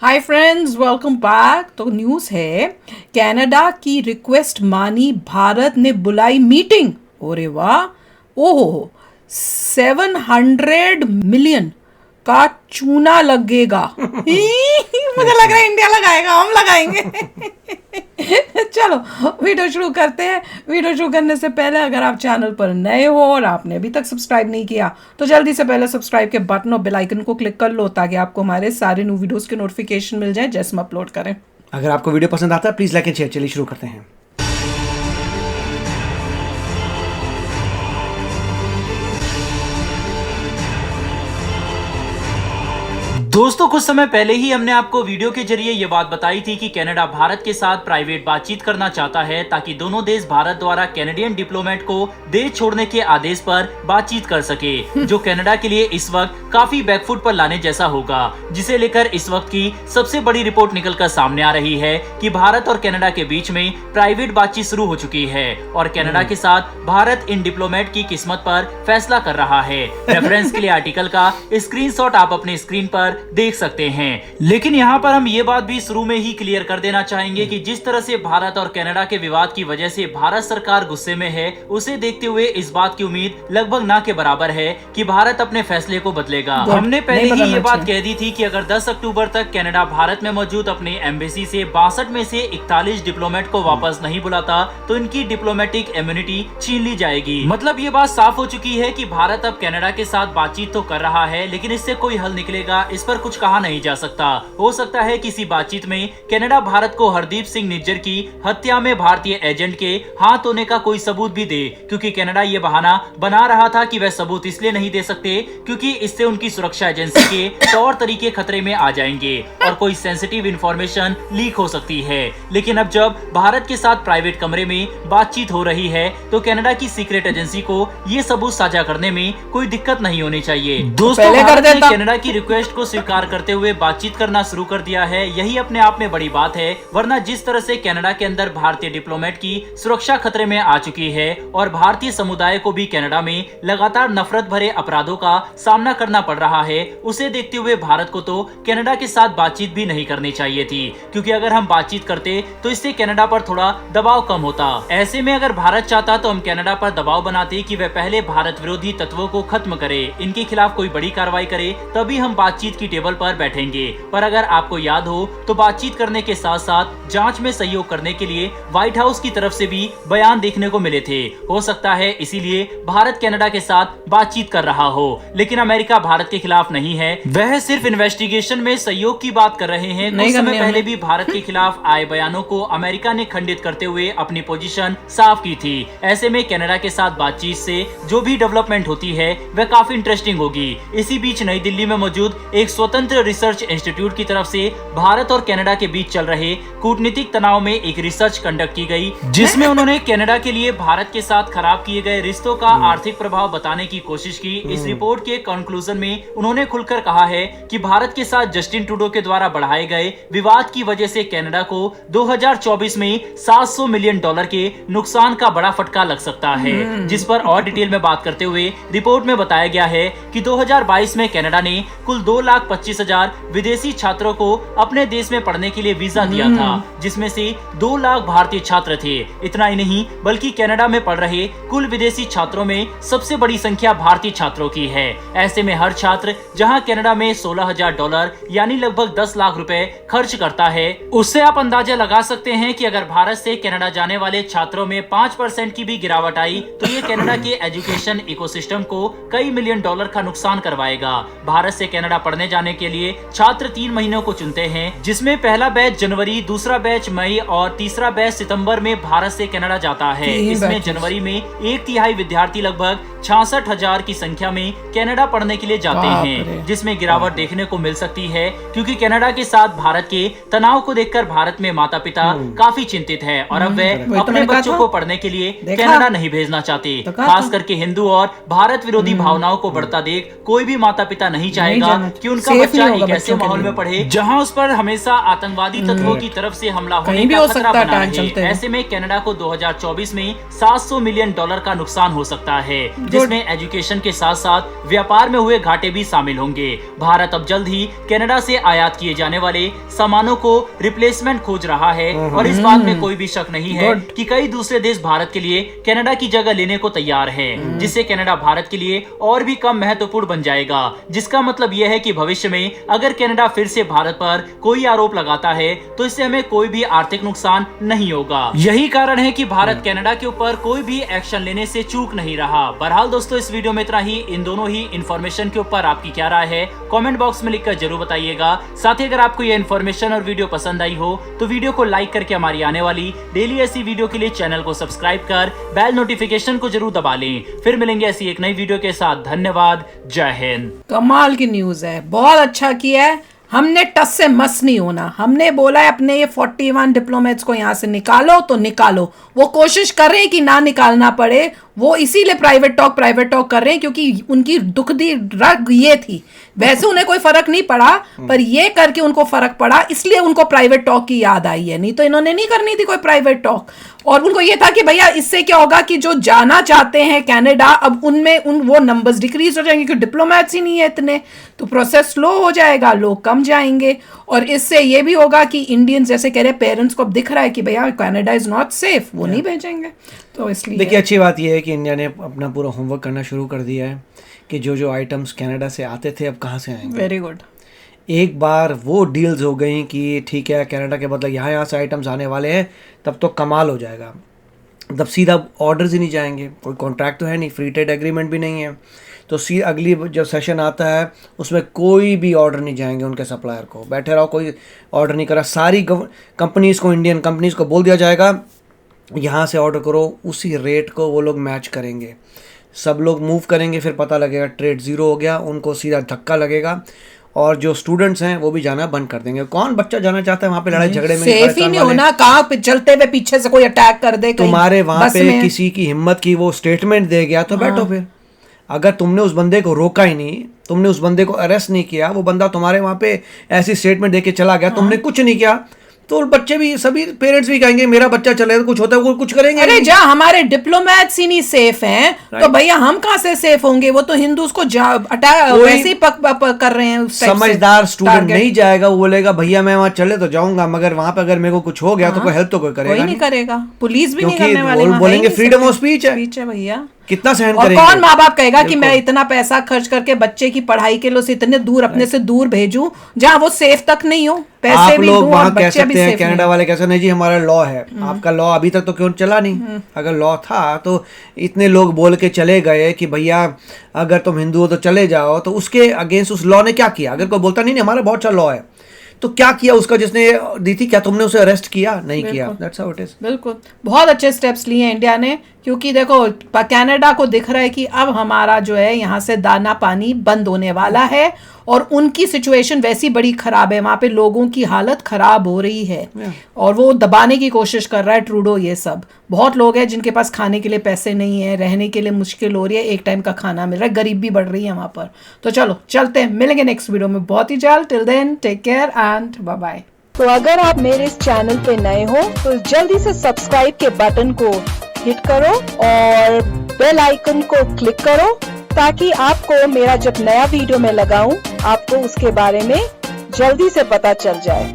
Hi friends, welcome back. तो news है, Canada की रिक्वेस्ट मानी, भारत ने बुलाई मीटिंग। अरे वाह, ओहो, 700 मिलियन का चूना लगेगा। मुझे लग रहा है इंडिया लगाएगा, हम लगाएंगे। चलो वीडियो शुरू करते हैं। वीडियो शुरू करने से पहले अगर आप चैनल पर नए हो और आपने अभी तक सब्सक्राइब नहीं किया तो जल्दी से पहले सब्सक्राइब के बटन और बेल आइकन को क्लिक कर लो ताकि आपको हमारे सारे न्यू वीडियोस के नोटिफिकेशन मिल जाए जैसे हम अपलोड करें। अगर आपको वीडियो पसंद आता है प्लीज लाइक एंड शेयर। चलिए शुरू करते हैं। दोस्तों, कुछ समय पहले ही हमने आपको वीडियो के जरिए ये बात बताई थी कि कनाडा भारत के साथ प्राइवेट बातचीत करना चाहता है ताकि दोनों देश भारत द्वारा कैनेडियन डिप्लोमेट को देश छोड़ने के आदेश पर बातचीत कर सके, जो कनाडा के लिए इस वक्त काफी बैकफुट पर लाने जैसा होगा, जिसे लेकर इस वक्त की सबसे बड़ी रिपोर्ट निकलकर सामने आ रही है कि भारत और कनाडा के बीच में प्राइवेट बातचीत शुरू हो चुकी है और कनाडा के साथ भारत इन डिप्लोमेट की किस्मत पर फैसला कर रहा है। रेफरेंस के लिए आर्टिकल का स्क्रीनशॉट आप अपने स्क्रीन पर देख सकते हैं। लेकिन यहाँ पर हम ये बात भी शुरू में ही क्लियर कर देना चाहेंगे कि जिस तरह से भारत और कनाडा के विवाद की वजह से भारत सरकार गुस्से में है, उसे देखते हुए इस बात की उम्मीद लगभग ना के बराबर है कि भारत अपने फैसले को बदलेगा। हमने पहले ही ये बात कह दी थी कि अगर 10 अक्टूबर तक कनाडा भारत में मौजूद अपने एम्बेसी से 62 में से 41 डिप्लोमेट को वापस नहीं बुलाता तो इनकी डिप्लोमेटिक इम्यूनिटी छीन ली जाएगी। मतलब ये बात साफ हो चुकी है कि भारत अब कनाडा के साथ बातचीत तो कर रहा है, लेकिन इससे कोई हल निकलेगा इस पर कुछ कहा नहीं जा सकता। हो सकता है किसी बातचीत में कनाडा भारत को हरदीप सिंह निज्जर की हत्या में भारतीय एजेंट के हाथ होने का कोई सबूत भी दे, क्योंकि कनाडा ये बहाना बना रहा था कि वह सबूत इसलिए नहीं दे सकते क्योंकि इससे उनकी सुरक्षा एजेंसी के तौर तरीके खतरे में आ जाएंगे और कोई सेंसिटिव इंफॉर्मेशन लीक हो सकती है। लेकिन अब जब भारत के साथ प्राइवेट कमरे में बातचीत हो रही है तो कनाडा की सीक्रेट एजेंसी को ये सबूत साझा करने में कोई दिक्कत नहीं होनी चाहिए। दोस्तों, भारत ने कनाडा की रिक्वेस्ट को स्वीकार करते हुए बातचीत करना शुरू कर दिया है। यही अपने आप में बड़ी बात है, वरना जिस तरह से कनाडा के अंदर भारतीय डिप्लोमेट की सुरक्षा खतरे में आ चुकी है और भारतीय समुदाय को भी कनाडा में लगातार नफरत भरे अपराधों का सामना करना पड़ रहा है, उसे देखते हुए भारत को तो कनाडा के साथ बातचीत भी नहीं करनी चाहिए थी, क्योंकि अगर हम बातचीत करते तो इससे कनाडा पर थोड़ा दबाव कम होता। ऐसे में अगर भारत चाहता तो हम कनाडा पर दबाव बनाते कि वह पहले भारत विरोधी तत्वों को खत्म करे, इनके खिलाफ कोई बड़ी कार्रवाई करे, तभी हम बातचीत की टेबल पर बैठेंगे। पर अगर आपको याद हो तो बातचीत करने के साथ साथ जांच में सहयोग करने के लिए व्हाइट हाउस की तरफ से भी बयान देखने को मिले थे। हो सकता है इसीलिए भारत कनाडा के साथ बातचीत कर रहा हो, लेकिन अमेरिका भारत के खिलाफ नहीं है, वह सिर्फ इन्वेस्टिगेशन में सहयोग की बात कर रहे हैं। कुछ समय पहले भी भारत के खिलाफ आए बयानों को अमेरिका ने खंडित करते हुए अपनी पोजीशन साफ की थी। ऐसे में कनाडा के साथ बातचीत से जो भी डेवलपमेंट होती है वह काफी इंटरेस्टिंग होगी। इसी बीच नई दिल्ली में मौजूद एक स्वतंत्र रिसर्च इंस्टीट्यूट की तरफ से भारत और कनाडा के बीच चल रहे कूटनीतिक तनाव में एक रिसर्च कंडक्ट की गई, जिसमें उन्होंने कनाडा के लिए भारत के साथ खराब किए गए रिश्तों का आर्थिक प्रभाव बताने की कोशिश की। इस रिपोर्ट के कंक्लूजन में उन्होंने खुलकर कहा है कि भारत के साथ जस्टिन ट्रूडो के द्वारा बढ़ाए गए विवाद की वजह से कनाडा को 2024 में $700 मिलियन के नुकसान का बड़ा फटका लग सकता है। जिस पर और डिटेल में बात करते हुए रिपोर्ट में बताया गया है कि 2022 में कनाडा ने कुल 2,25,000 विदेशी छात्रों को अपने देश में पढ़ने के लिए वीजा दिया था, जिसमें से 2 लाख भारतीय छात्र थे। इतना ही नहीं बल्कि कनाडा में पढ़ रहे कुल विदेशी छात्रों में सबसे बड़ी संख्या भारतीय छात्रों की है। ऐसे में हर छात्र जहां कनाडा में $16,000 यानी लगभग 10 लाख रुपए खर्च करता है, उससे आप अंदाजा लगा सकते हैं कि अगर भारत से कनाडा जाने वाले छात्रों में 5% की भी गिरावट आई तो ये कनाडा के एजुकेशन इकोसिस्टम को कई $मिलियन का नुकसान करवाएगा। भारत से कनाडा पढ़ने जाने के लिए छात्र 3 महीनों को चुनते हैं, जिसमें पहला बैच जनवरी, दूसरा बैच मई और तीसरा बैच सितंबर में भारत से कनाडा जाता है। इसमें जनवरी में 1/3 विद्यार्थी लगभग 66,000 की संख्या में कनाडा पढ़ने के लिए जाते हैं, जिसमें गिरावट देखने को मिल सकती है, क्योंकि कनाडा के साथ भारत के तनाव को देखकर भारत में माता पिता काफी चिंतित है और अब वे अपने बच्चों को पढ़ने के लिए कनाडा नहीं भेजना चाहते। खास करके हिंदू और भारत विरोधी भावनाओं को बढ़ता देख कोई भी माता पिता नहीं चाहेगा कि उनका उनका बच्चा एक ऐसे माहौल में पढ़े जहां उस पर हमेशा आतंकवादी तत्वों की तरफ से हमला होने का खतरा बना रहे। ऐसे में कनाडा को 2024 में $700 मिलियन का नुकसान हो सकता है, जिसमें एजुकेशन के साथ साथ व्यापार में हुए घाटे भी शामिल होंगे। भारत अब जल्द ही कनाडा से आयात किए जाने वाले सामानों को रिप्लेसमेंट खोज रहा है और इस बात में कोई भी शक नहीं है कि कई दूसरे देश भारत के लिए कनाडा की जगह लेने को तैयार है, जिससे कनाडा भारत के लिए और भी कम महत्वपूर्ण बन जाएगा। जिसका मतलब यह है कि भविष्य में अगर कनाडा फिर से भारत पर कोई आरोप लगाता है तो इससे हमें कोई भी आर्थिक नुकसान नहीं होगा। यही कारण है कि भारत कनाडा के ऊपर कोई भी एक्शन लेने से चूक नहीं रहा। बहरहाल दोस्तों, इस वीडियो में इतना ही। इन दोनों ही इंफॉर्मेशन के ऊपर आपकी क्या राय है कमेंट बॉक्स में लिखकर जरूर बताइएगा। साथ ही अगर आपको यह इंफॉर्मेशन और वीडियो पसंद आई हो तो वीडियो को लाइक करके हमारी आने वाली डेली ऐसी वीडियो के लिए चैनल को सब्सक्राइब कर बेल नोटिफिकेशन को जरूर दबा लें। फिर मिलेंगे ऐसी एक नई वीडियो के साथ। धन्यवाद, जय हिंद। कमाल की न्यूज है, बहुत अच्छा किया है। हमने टस से मस नहीं होना। हमने बोला है अपने ये 41 डिप्लोमेट्स को यहाँ से निकालो तो निकालो। वो कोशिश कर रहे हैं कि ना निकालना पड़े, वो इसीलिए प्राइवेट टॉक कर रहे हैं क्योंकि उनकी दुखदी रग ये थी। वैसे उन्हें कोई फर्क नहीं पड़ा, पर ये करके उनको फर्क पड़ा, इसलिए उनको प्राइवेट टॉक की याद आई है। नहीं तो इन्होंने नहीं करनी थी कोई प्राइवेट टॉक। और उनको ये था कि भैया इससे क्या होगा कि जो जाना चाहते हैं कनाडा, अब उनमें वो नंबर्स डिक्रीज हो जाएंगे क्योंकि डिप्लोमेट्स ही नहीं है इतने, तो प्रोसेस स्लो हो जाएगा, लोग कम जाएंगे। और इससे ये भी होगा कि इंडियंस जैसे कह रहे हैं, पेरेंट्स को अब दिख रहा है कि भैया कनाडा इज नॉट सेफ, वो नहीं भेजेंगे। तो इसलिए देखिए, अच्छी बात यह है कि इंडिया ने अपना पूरा होमवर्क करना शुरू कर दिया है कि जो जो आइटम्स कनाडा से आते थे अब कहाँ से आएंगे। Very good. एक बार वो डील्स हो गई कि ठीक है कनाडा के बदले यहाँ से आइटम्स आने वाले हैं, तब तो कमाल हो जाएगा। तब सीधा ऑर्डर्स ही नहीं जाएंगे, कोई कॉन्ट्रैक्ट तो है नहीं, फ्री ट्रेड एग्रीमेंट भी नहीं है, तो अगली जो सेशन आता है उसमें कोई भी ऑर्डर नहीं जाएंगे उनके सप्लायर को। बैठे रहो, कोई ऑर्डर नहीं करा। सारी कंपनीज़ को, इंडियन कंपनीज़ को बोल दिया जाएगा यहाँ से ऑर्डर करो, उसी रेट को वो लोग मैच करेंगे। सब लोग मूव करेंगे, फिर पता लगेगा ट्रेड ज़ीरो हो गया, उनको सीधा धक्का लगेगा और जो स्टूडेंट्स हैं वो भी जाना बंद कर देंगे। कौन बच्चा जाना चाहता है वहाँ पे लड़ाई झगड़े में? सेफ ही नहीं होना, कहाँ पे चलते हुए पीछे से कोई अटैक कर दे, तुम्हारे वहाँ पे किसी की हिम्मत की वो स्टेटमेंट दे गया तो बैठो फिर। अगर तुमने उस बंदे को रोका ही नहीं, तुमने उस बंदे को अरेस्ट नहीं किया, वो बंदा तुम्हारे वहाँ पे ऐसी स्टेटमेंट दे के चला गया, तुमने कुछ नहीं किया, तो बच्चे भी, सभी पेरेंट्स भी कहेंगे मेरा बच्चा चले तो कुछ होता है, वो कुछ करेंगे। अरे जहाँ हमारे डिप्लोमेट्स ही नहीं सेफ हैं, तो भैया हम कहाँ से सेफ होंगे? वो तो हिंदूज को वैसे ही कर रहे हैं। समझदार स्टूडेंट नहीं जाएगा, वो बोलेगा भैया मैं वहाँ चले तो जाऊंगा, मगर वहाँ पे अगर मेरे को कुछ हो गया तो कोई हेल्प तो कोई करेगा नहीं करेगा। पुलिस भी नहीं करने वाले, बोलेंगे फ्रीडम ऑफ स्पीच है भैया। कितना सहन और करेंगे? कौन माँ बाप कहेगा कि मैं इतना पैसा खर्च करके बच्चे की पढ़ाई के लिए उसे इतने दूर, अपने से दूर भेजूं जहाँ वो सेफ तक नहीं हो? पैसे आप भी लोग वहाँ कह बच्चे भी सकते हैं, सेफ कनाडा वाले कैसे नहीं जी हमारा लॉ है। आपका लॉ अभी तक तो क्यों चला नहीं? अगर लॉ था तो इतने लोग बोल के चले गए कि भैया अगर तुम हिंदू हो तो चले जाओ, तो उसके अगेंस्ट उस लॉ ने क्या किया? अगर कोई बोलता नहीं हमारा बहुत अच्छा लॉ है, तो क्या किया उसका जिसने दी थी? क्या तुमने उसे अरेस्ट किया? नहीं किया। That's how it is. बिल्कुल, बहुत अच्छे स्टेप्स लिए इंडिया ने, क्योंकि देखो कनाडा को दिख रहा है कि अब हमारा जो है यहाँ से दाना पानी बंद होने वाला है और उनकी सिचुएशन वैसी बड़ी खराब है, वहाँ पे लोगों की हालत खराब हो रही है और वो दबाने की कोशिश कर रहा है ट्रूडो। ये सब बहुत लोग हैं जिनके पास खाने के लिए पैसे नहीं है, रहने के लिए मुश्किल हो रही है, एक टाइम का खाना मिल रहा है, गरीबी बढ़ रही है वहाँ पर। तो चलो चलते हैं, मिलेंगे नेक्स्ट वीडियो में बहुत ही जल्द। Till then take care and bye bye. तो अगर आप मेरे इस चैनल पे नए हो तो जल्दी से सब्सक्राइब के बटन को हिट करो और बेल आइकन को क्लिक करो ताकि आपको मेरा जब नया वीडियो मैं लगाऊं आपको उसके बारे में जल्दी से पता चल जाए।